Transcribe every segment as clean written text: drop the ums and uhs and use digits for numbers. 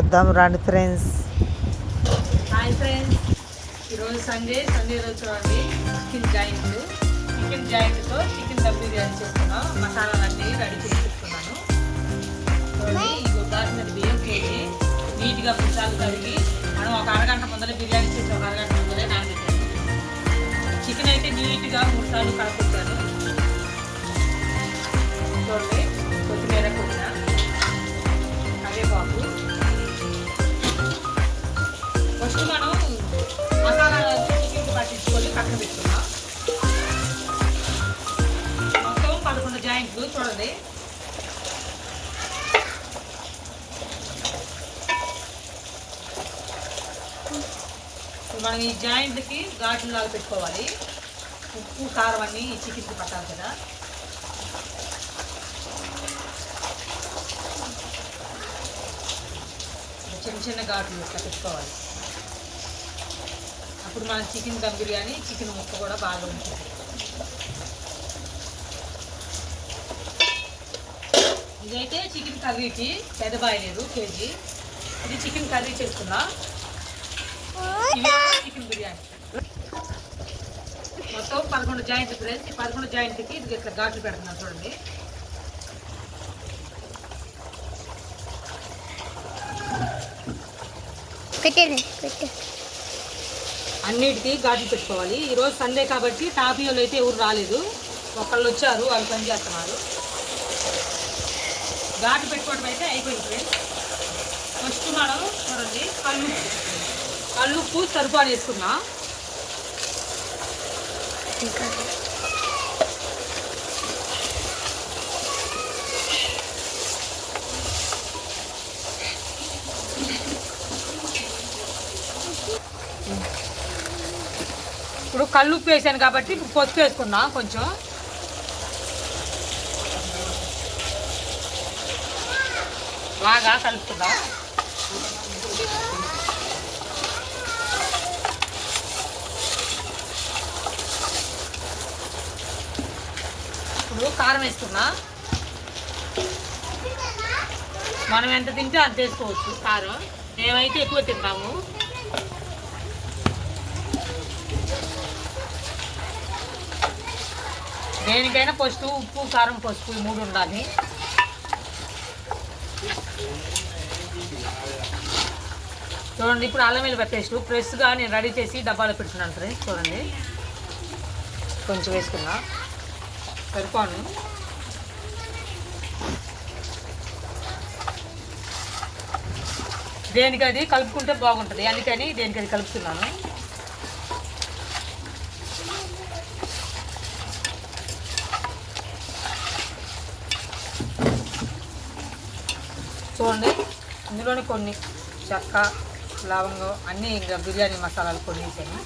చూద్దాం రండి friends. Hi friends, ఈరోజు సండే రోజు చూడండి చికెన్ జాయింట్తో చికెన్ దమ్ బిర్యానీ చేస్తున్నాం. మసాలాలన్నీ రెడీ చేసి పెట్టుకున్నాను. చూడండి ఈ బాస్మతి బియ్యం కేజీ నీట్గా పుట్టాలు కడిగి మనం ఒక అరగంట ముందరే బిర్యానీ చేసి ఒక అరగంట ముందరే నానబెట్టాను. చికెన్ అయితే నీట్గా 3 సార్లు కడుక్కుంటాను. చూడండి కొత్తిమీర పుదీనా కరివేపాకు. ఫస్ట్ మనం మసాలా చికెన్కి పట్టించుకొని పక్కన పెట్టుకున్నాం. మొత్తం 11 జాయింట్లు చూడండి. మనం ఈ జాయింట్కి ఘాట్లు లాగా పెట్టుకోవాలి. ఉప్పు కారం అన్నీ ఈ చికెన్కి పట్టాలి కదా. చిన్న చిన్న ఘాట్లు ఇట్లా పెట్టుకోవాలి. అప్పుడు మన చికెన్ దమ్ బిర్యానీ చికెన్ ముక్క కూడా బాగా ఉంటుంది. ఇదైతే చికెన్ కర్రీకి పెద్ద బాయలేదు కేజీ. ఇది చికెన్ కర్రీ చేసుకున్నా. ఇవి చికెన్ బిర్యానీ మొత్తం 11 జాయింట్ ఫ్రెండ్స్. 11 జాయింట్కి ఇది ఇట్లా ఘాట్లు పెడుతున్నాను చూడండి. అన్నిటికీ ఘాట్లు పెట్టుకోవాలి. ఈరోజు సండే కాబట్టి టాపియోలు అయితే ఎవరు రాలేదు, ఒకళ్ళు వచ్చారు, వాళ్ళు పని చేస్తున్నారు. ఘాటు పెట్టుకోవడం అయితే అయిపోయింది ఫ్రెండ్స్. ఫస్ట్ మనం చూడండి కల్లుప్పు సరిపాటు వేసుకున్నాం. ఇప్పుడు కల్లుప్పు వేసాను కాబట్టి ఇప్పుడు పసుపు వేసుకున్నా కొంచెం. బాగా కలుపుకుందాం. ఇప్పుడు కారం వేసుకున్నా. మనం ఎంత తింటే అంత వేసుకోవచ్చు కారం. మేమైతే ఎక్కువ తింటాము. దేనికైనా పసుపు, ఉప్పు, కారం, పసుపు ఈ 3 ఉండాలి. చూడండి ఇప్పుడు అల్లం వెల్లుల్లి పేస్ట్ ఫ్రెష్గా నేను రెడీ చేసి డబ్బాలో పెట్టుకున్నాను ఫ్రెండ్స్. చూడండి కొంచెం వేసుకున్నా సరిపోను. దేనికి అది కలుపుకుంటే బాగుంటుంది, అందుకని దేనికి అది కలుపుతున్నాను. చూడండి ఇందులోనే కొన్ని చెక్క, లవంగం అన్నీ ఇంకా బిర్యానీ మసాలాలు కొన్ని వేసాను.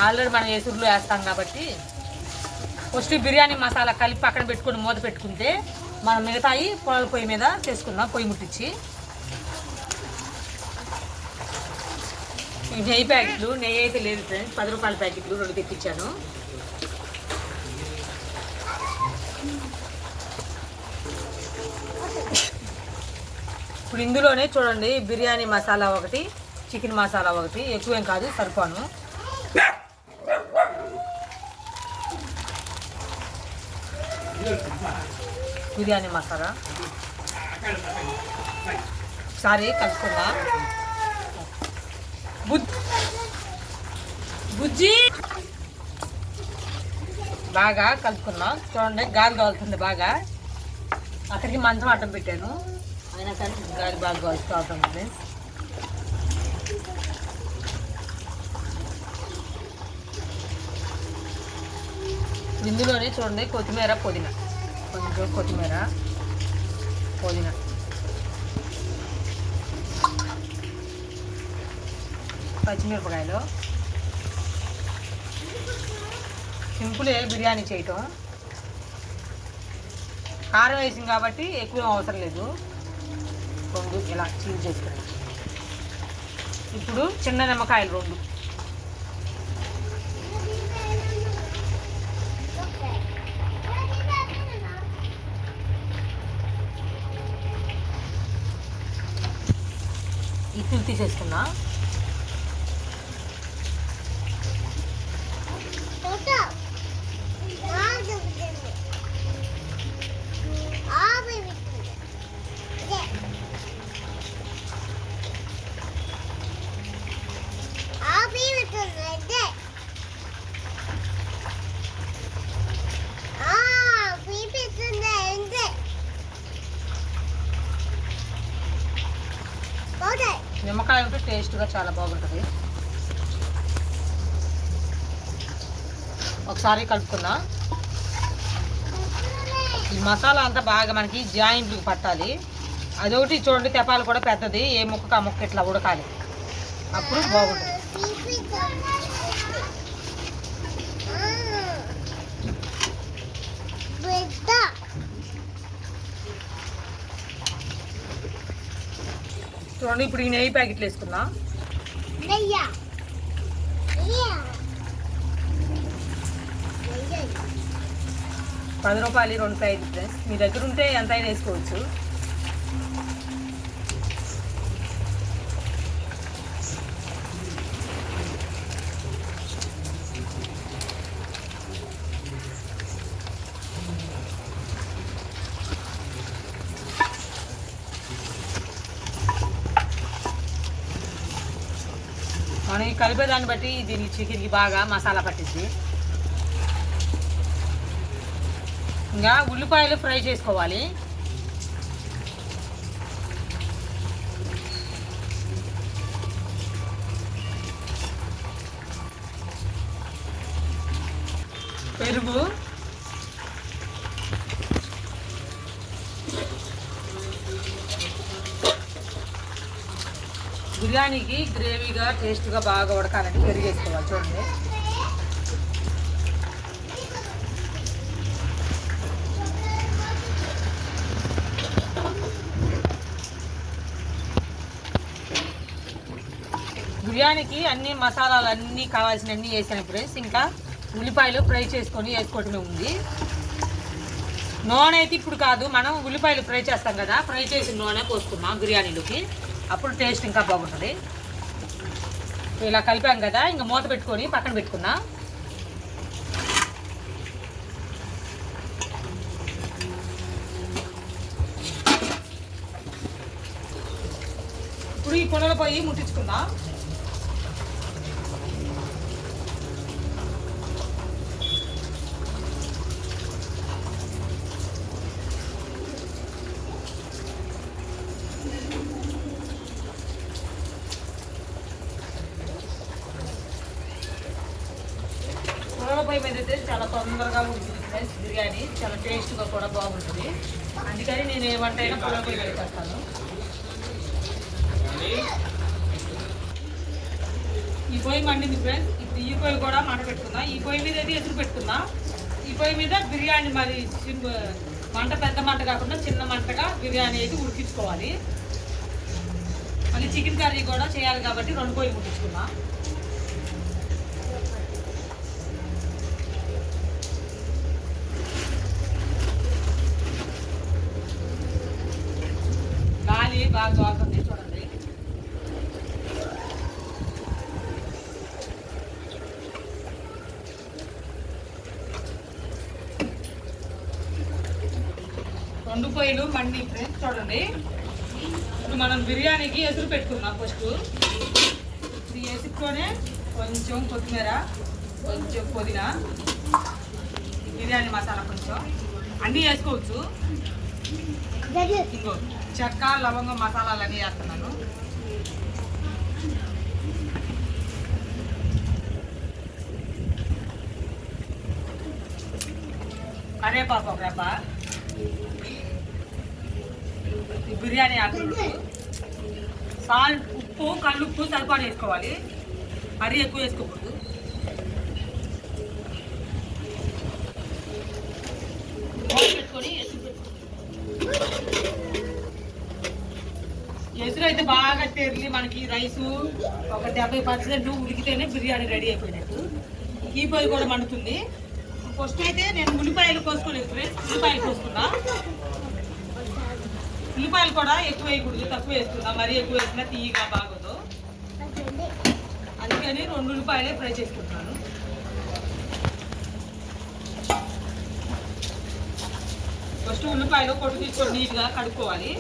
ఆల్రెడీ మనం ఎసురులో వేస్తాం కాబట్టి ఫస్ట్ బిర్యానీ మసాలా కలిపి పక్కన పెట్టుకొని మూత పెట్టుకుంటే మనం మిగతాయి పొలాల పొయ్యి మీద చేసుకుందాం. పొయ్యి ముట్టించి ఈ నెయ్యి ప్యాకెట్లు, నెయ్యి అయితే లేదు ఫ్రెండ్స్, 10 రూపాయల ప్యాకెట్లు 2 తెప్పించాను. ఇప్పుడు ఇందులోనే చూడండి బిర్యానీ మసాలా ఒకటి, చికెన్ మసాలా ఒకటి, ఎక్కువేం కాదు సరిపోను. బిర్యానీ మసాలా ఒకసారి కలుపుకుందా. బుజ్జి బాగా కలుపుకుందాం. చూడండి గాలి కాలుతుంది బాగా. అక్కడికి మంచం అడ్డం పెట్టాను, అయినా కానీ గాలి బాగా కాలుతుంది. ఇందులోనే చూడండి కొత్తిమీర, పుదీనా, కొంచెం కొత్తిమీర, పుదీనా, పచ్చిమిరపకాయలు. సింపులే బిర్యానీ చేయటం. కారం వేసింది కాబట్టి ఎక్కువ అవసరం లేదు. 2 ఇలా చీజ్ చేసుకున్నాం. ఇప్పుడు చిన్న నిమ్మకాయలు 2, విత్తులు తీసేసుకున్నా. నిమ్మకాయ ఉంటే టేస్ట్గా చాలా బాగుంటుంది. ఒకసారి కలుపుకున్నా. ఈ మసాలా అంతా బాగా మనకి జాయింట్లకు పట్టాలి. అదొకటి చూడండి, తెపాలు కూడా పెద్దది, ఏ ముక్కకు ఆ ముక్క ఇట్లా ఉడకాలి, అప్పుడు బాగుంటుంది. చూడండి, ఇప్పుడు ఈ నెయ్యి ప్యాకెట్లు వేసుకున్నా. 10 రూపాయలు 2 ప్యాకెట్లు ఫ్రెండ్స్. మీ దగ్గర ఉంటే ఎంతైనా వేసుకోవచ్చు. మనం కలిపేదాన్ని బట్టి దీనికి చికెన్కి బాగా మసాలా పట్టింది. ఇంకా ఉల్లిపాయలు ఫ్రై చేసుకోవాలి. పెరుగు, బిర్యానీకి గ్రేవీగా టేస్ట్గా బాగా ఉడకాలంటే పెరుగు వేసుకోవాలి. చూడండి, బిర్యానీకి అన్ని మసాలాలు అన్నీ కావాల్సినవన్నీ వేసాను ఫ్రెండ్స్. ఇంకా ఉల్లిపాయలు ఫ్రై చేసుకొని వేసుకోవటమే ఉంది. నూనె అయితే ఇప్పుడు కాదు, మనం ఉల్లిపాయలు ఫ్రై చేస్తాం కదా, ఫ్రై చేసిన నూనె పోసుకున్నాం బిర్యానీలోకి, అప్పుడు టేస్ట్ ఇంకా బాగుంటుంది. ఇలా కలిపాం కదా, ఇంకా మూత పెట్టుకొని పక్కన పెట్టుకున్నా. ఇప్పుడు ఈ పొలంలో పోయి ముట్టించుకుందాం. పొయ్యి మీద అయితే చాలా తొందరగా ఉంటుంది ఫ్రెండ్స్. బిర్యానీ చాలా టేస్ట్గా కూడా బాగుంటుంది. అందుకని నేను ఏ వంట అయినా పొలం పొయ్యి మీద చేస్తాను. ఈ పొయ్యి మండింది ఫ్రెండ్స్. ఇప్పుడు ఈ పొయ్యి కూడా మంట పెట్టుకుందాం. ఈ పొయ్యి మీద అయితే ఎదురు పెట్టుకుందాం. ఈ పొయ్యి మీద బిర్యానీ మరి మంట పెద్ద మంట కాకుండా చిన్న మంటగా బిర్యానీ అయితే ఉడికించుకోవాలి. మళ్ళీ చికెన్ కర్రీ కూడా చేయాలి కాబట్టి 2 పొయ్యిలు ముట్టించుకుందాం. బాగా బాగుంది చూడండి. రెండు పొయ్యిలు మండి ఫ్రెండ్స్ చూడండి. ఇప్పుడు మనం బిర్యానీకి ఎసురు పెట్టుకున్నాం. ఫస్ట్ ఇది ఎసురుతోనే కొంచెం కొత్తిమీర, కొంచెం పుదీనా, బిర్యానీ మసాలా కొంచెం అన్నీ వేసుకోవచ్చు. ఇంకో చెక్క, లవంగం మసాలాలన్నీ వేస్తున్నాను. కరివేపాకు ఒక రెబ్బ, బిర్యానీ ఆకులు, సాల్ట్, ఉప్పు, కల్లుప్పు సరిపడా వేసుకోవాలి, మరీ ఎక్కువ వేసుకోకూడదు. పెట్టుకొని ఎసురు అయితే బాగా తెరిలి మనకి రైసు ఒక 70% ఉడికితేనే బిర్యానీ రెడీ అయిపోయినట్టు. ఈ పొయ్యి కూడా మండుతుంది. ఫస్ట్ అయితే నేను ఉల్లిపాయలు కోసుకోలేదు ఫ్రెండ్స్. ఉల్లిపాయలు కోసుకున్నా. ఉల్లిపాయలు కూడా ఎక్కువ వేయకూడదు, తక్కువ వేసుకున్నా. మరీ ఎక్కువ వేసినా తీయగా బాగోదు. ఉల్లిపాయని 2 ఉల్లిపాయలే ఫ్రై చేసుకుంటున్నాను. ఫస్ట్ ఉల్లిపాయలు పొట్టు తీసుకొని నీట్గా కడుక్కోవాలి.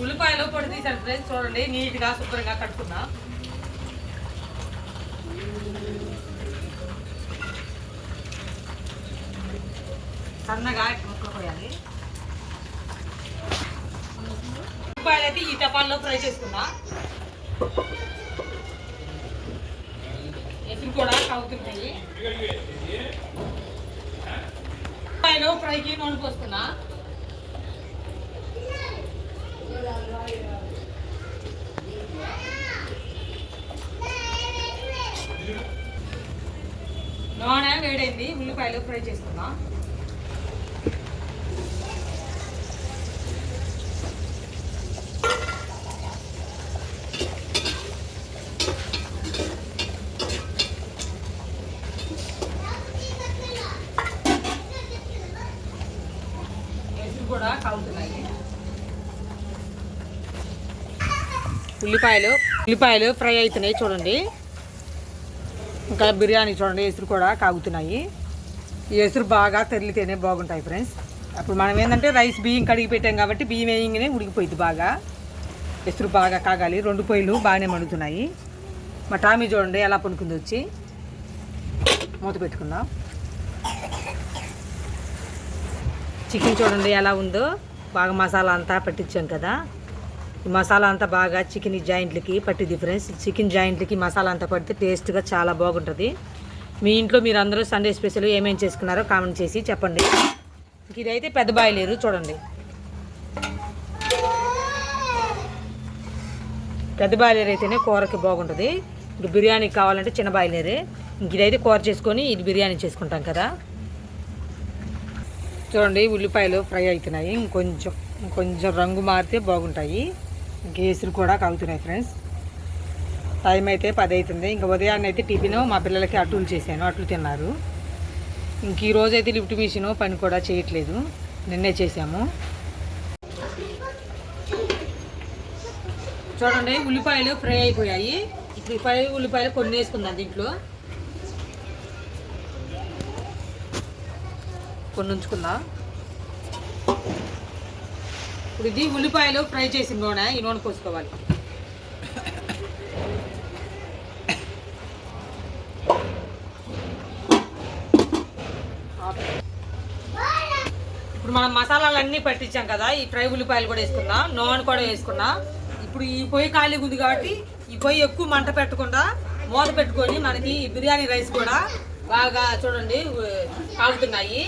ఉల్లిపాయలు పొడి తీసాను ఫ్రెండ్స్, చూడండి నీట్గా శుభ్రంగా కట్టుకున్నా. సన్నగా ముక్కలు పోయాలి. ఉల్లిపాయలు అయితే ఈ టపాల్లో ఫ్రై చేసుకున్నా. ఎసురు కూడా కాగుతున్నాయి. ఉల్లిపాయలు ఫ్రైకి నూనె పోసుకున్నా. నూనె వేడైంది, ఉల్లిపాయలు ఫ్రై చేసుకున్నా. కూడా కాగుతున్నాయి. ఉల్లిపాయలు ఫ్రై అవుతున్నాయి చూడండి. ఇంకా బిర్యానీ చూడండి, ఎసురు కూడా కాగుతున్నాయి. ఈ ఎసురు బాగా తెరిలితేనే బాగుంటాయి ఫ్రెండ్స్. అప్పుడు మనం ఏంటంటే రైస్ బియ్యం కడిగి పెట్టాం కాబట్టి బియ్యం వేయంగానే ఉడికిపోయింది. బాగా ఎసురు బాగా కాగాలి. 2 పొయ్యిలు బాగానే మండుతున్నాయి. మా టామీ చూడండి ఎలా పనుకుంది, వచ్చి మూత పెట్టుకుందాం. చికెన్ చూడండి ఎలా ఉందో, బాగా మసాలా అంతా పట్టించాం కదా. ఈ మసాలా అంతా బాగా చికెన్ జాయింట్లకి పట్టింది ఫ్రెండ్స్. చికెన్ జాయింట్లకి మసాలా అంతా పడితే టేస్ట్గా చాలా బాగుంటుంది. మీ ఇంట్లో మీరు అందరూ సండే స్పెషల్ ఏమేమి చేసుకున్నారో కామెంట్ చేసి చెప్పండి. ఇదైతే పెద్ద బాయిలేరు చూడండి. పెద్ద బాయిలేరు అయితేనే కూరకి బాగుంటుంది. ఇంక బిర్యానీకి కావాలంటే చిన్న బాయిలేరే. ఇంక ఇదైతే కూర చేసుకొని ఇది బిర్యానీ చేసుకుంటాం కదా. చూడండి ఉల్లిపాయలు ఫ్రై అవుతున్నాయి. ఇంకొంచెం రంగు మారితే బాగుంటాయి. కేసులు కూడా కాగుతున్నాయి ఫ్రెండ్స్. టైం అయితే 10 అవుతుంది. ఇంకా ఉదయాన్నే అయితే టిఫిన్ మా పిల్లలకి అట్లు చేశాను, అట్లు తిన్నారు. ఇంక ఈరోజు అయితే లిఫ్ట్ మిషన్ పని కూడా చేయట్లేదు, నిన్నే చేసాము. చూడండి ఉల్లిపాయలు ఫ్రై అయిపోయాయి. ఇప్పుడు ఫ్రై ఉల్లిపాయలు కొన్ని వేసుకుందాం, దీంట్లో కొన్ని ఉంచుకుందాం. ఇప్పుడు ఇది ఉల్లిపాయలు ఫ్రై చేసిన నూనె, ఈ నూనె పోసుకోవాలి. ఇప్పుడు మనం మసాలాలన్నీ పట్టించాం కదా, ఈ ఫ్రై ఉల్లిపాయలు కూడా వేసుకుందాం, నూనె కూడా వేసుకున్నాం. ఇప్పుడు ఈ పొయ్యి ఖాళీగా ఉంది కాబట్టి ఈ పొయ్యి ఎక్కువ మంట పెట్టకుండా మూత పెట్టుకొని మనకి బిర్యానీ రైస్ కూడా బాగా చూడండి కాగుతున్నాయి.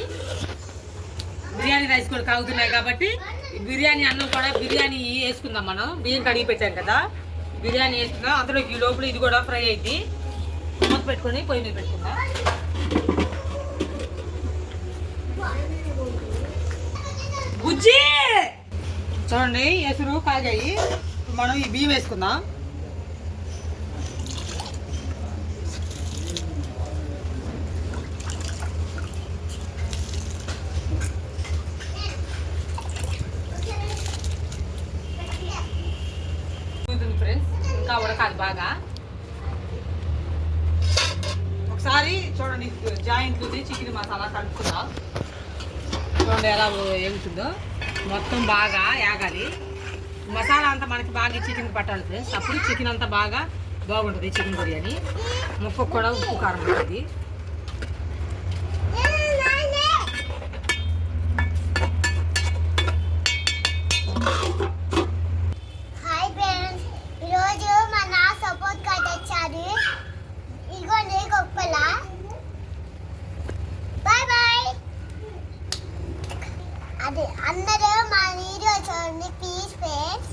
బిర్యానీ రైస్ కూడా కాగుతున్నాయి కాబట్టి బిర్యానీ అన్నం కూడా బిర్యానీ వేసుకుందాం. మనం బియ్యం కడిగి పెట్టాం కదా, బిర్యానీ వేసుకుందాం. అందులో ఈ లోపల ఇది కూడా ఫ్రై అయింది. మూత పెట్టుకొని పొయ్యి మీద పెట్టుకుందాం. బుజ్జి చూడండి ఎసురు కాగాయి. మనం ఈ బియ్యం వేసుకుందాం. ఫ్రెండ్స్ ఇంకా ఉడకాలి బాగా. ఒకసారి చూడండి జాయింట్ చికెన్ మసాలా కలుపుకుందాం. చూడండి ఎలా ఎగుతుందో, మొత్తం బాగా యాగాలి. మసాలా అంతా మనకి బాగా చికెన్ పట్టాలి ఫ్రెండ్స్. అప్పుడు చికెన్ అంతా బాగా బాగుంటుంది చికెన్ బిర్యానీ. ముక్కకు కూడా ఉప్పు కారం ఉంటుంది. అందరూ మా వీడియో చూడండి ప్లీజ్ ఫ్రెండ్స్.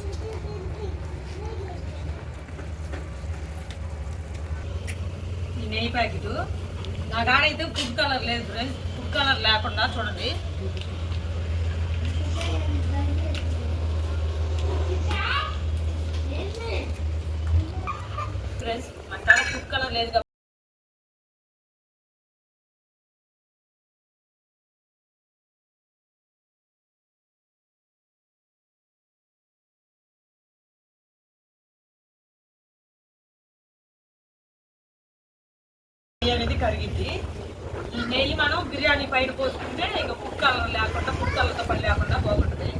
ఈ నెయ్యి ప్యాకెట్ నా కాడైతే ఫుడ్ కలర్ లేదు ఫ్రెండ్స్. ఫుడ్ కలర్ లేకుండా చూడండి ఫ్రెండ్స్. మా చాలా ఫుడ్ కలర్ లేదు కాబట్టి అనేది కరిగింది. ఈ నెయ్యి మనం బిర్యానీ పైన పోసుకుంటే ఇక ఫుడ్ కలర్ లేకుండా ఫుడ్ కలర్తో పని లేకుండా బాగుంటుంది.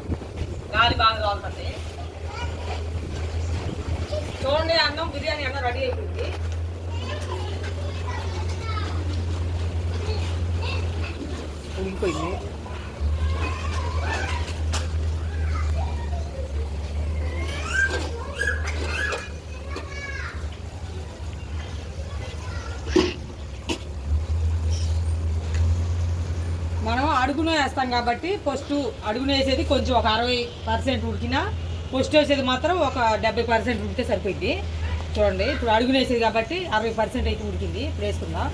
గాలి బాగా తోలుతుంది. చూడండి, అన్నం బిర్యానీ అన్నం రెడీ అయిపోయింది. ఉడికిపోయింది. మనం అడుగును వేస్తాం కాబట్టి ఫస్ట్ అడుగును వేసేది కొంచెం ఒక 60% ఉడికినా ఫస్ట్ వేసేది మాత్రం ఒక 70% ఉడికితే సరిపోయింది. చూడండి, ఇప్పుడు అడుగును వేసేది కాబట్టి 60% అయితే ఉడికింది. ఇప్పుడు వేసుకుందాం.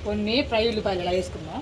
కొన్ని ఫ్రై ఉల్లిపాయలు ఇలా వేసుకుందాం.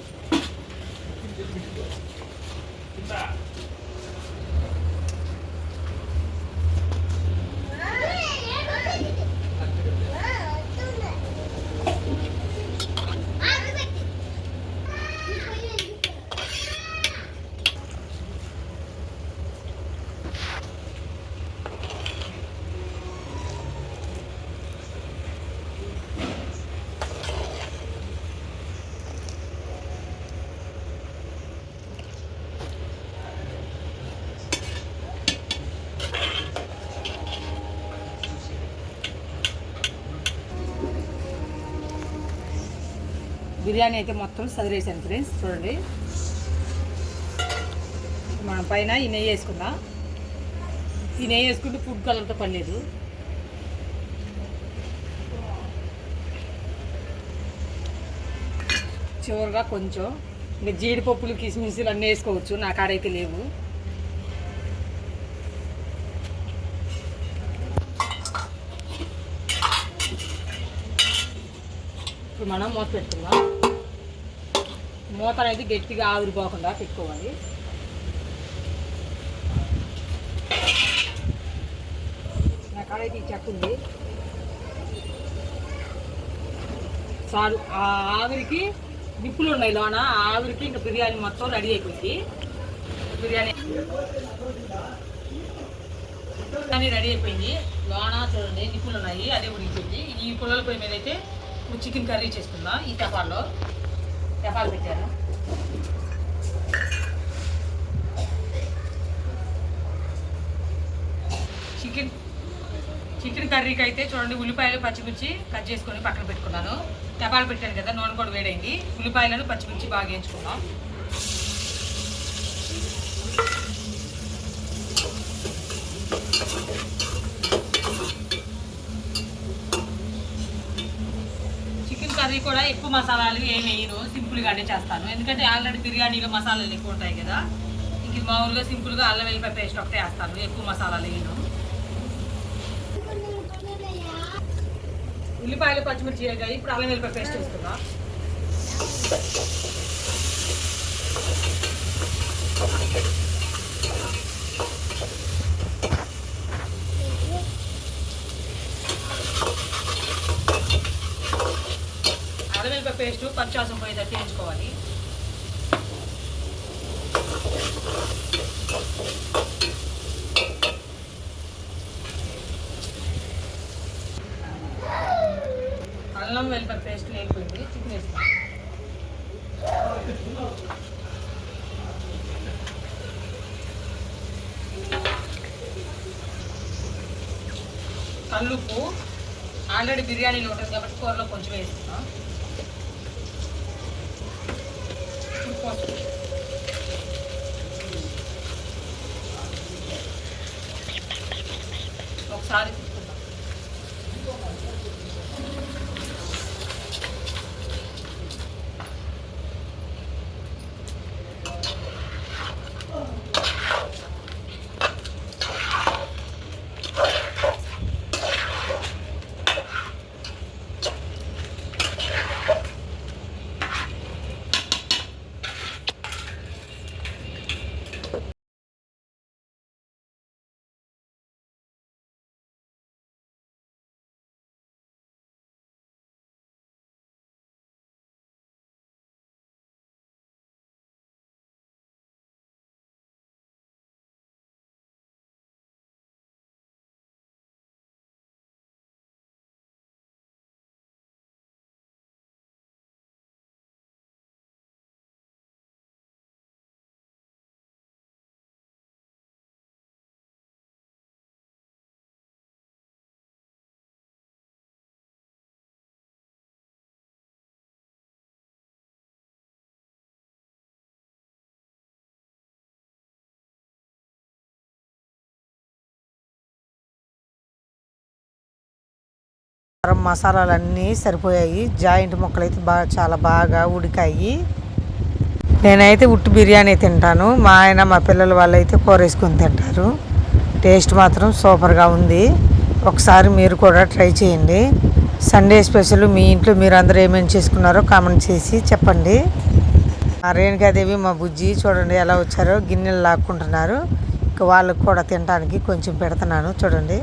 బిర్యానీ అయితే మొత్తం సదిరేసాను ఫ్రెండ్స్. చూడండి, మనం పైన ఈ నెయ్యి వేసుకుందాం. ఈ నెయ్యి వేసుకుంటే ఫుడ్ కలర్తో పని లేదు. చివరిగా కొంచెం ఇంకా జీడిపప్పులు కిస్మిస్లు అన్నీ వేసుకోవచ్చు. నా కాడైతే లేవు. ఇప్పుడు మనం మూత పెట్టుకుందాం. మూత అనేది గట్టిగా ఆవిరిపోకుండా పెట్టుకోవాలి. నా కాడైతే ఈ చెక్క ఉంది. చాలు, ఆ ఆవిరికి నిప్పులు ఉన్నాయి లోన. ఆ ఆవిరికి ఇంకా బిర్యానీ మొత్తం రెడీ అయిపోయింది. బిర్యానీ రెడీ అయిపోయింది. లోన చూడండి నిప్పులు ఉన్నాయి, అదే ఉడికిపోయింది. ఈ పుల్లల పొయ్యి మీద అయితే ఇప్పుడు చికెన్ కర్రీ చేసుకుందాం. ఈ తెపాలు పెట్టాను. చికెన్ కర్రీకి అయితే చూడండి, ఉల్లిపాయలు పచ్చిమిర్చి కట్ చేసుకొని పక్కన పెట్టుకున్నాను. తెపాలు పెట్టాను కదా, నూనె కూడా వేడైంది. ఉల్లిపాయలను పచ్చిమిర్చి బాగా వేయించుకుందాం. కర్రీ కూడా ఎక్కువ మసాలాలు ఏమి వేయను, సింపుల్గానే చేస్తాను. ఎందుకంటే ఆల్రెడీ బిర్యానీలో మసాలాలు ఎక్కువ ఉంటాయి కదా. ఇంక మామూలుగా సింపుల్గా అల్లం వెల్లిపాయ పేస్ట్ ఒకటే వేస్తాను, ఎక్కువ మసాలాలు వేయను. ఉల్లిపాయలు పచ్చిమిర్చి వేగాయి. ఇప్పుడు అల్లం వెల్లిపాయ పేస్ట్ వేసుకుందాం. అల్లం వెల్లిపాయ పేస్ట్ పచ్చివాసన పోయేటట్టు వేయించుకోవాలి. అల్లం వెల్లిపాయ పేస్ట్ వేగిపోయింది. చికెన్ వేస్తాం. కల్లుప్పు ఆల్రెడీ బిర్యానీలో ఉంటుంది కాబట్టి కూరలో కొంచెం వేస్తున్నాం. మసాలాలన్నీ సరిపోయాయి. జాయింట్ ముక్కలు అయితే చాలా బాగా ఉడికాయి. నేనైతే ఉట్టి బిర్యానీ తింటాను. మా ఆయన మా పిల్లల వాళ్ళు అయితే కూర వేసుకొని తింటారు. టేస్ట్ మాత్రం సూపర్గా ఉంది. ఒకసారి మీరు కూడా ట్రై చేయండి. సండే స్పెషల్ మీ ఇంట్లో మీరు అందరూ ఏమేమి చేసుకున్నారో కామెంట్ చేసి చెప్పండి. రేణుకాదేవి మా బుజ్జి చూడండి ఎలా వచ్చారో, గిన్నెలు లాక్కుంటున్నారు. ఇంకా వాళ్ళకు కూడా తినడానికి కొంచెం పెడుతున్నాను చూడండి.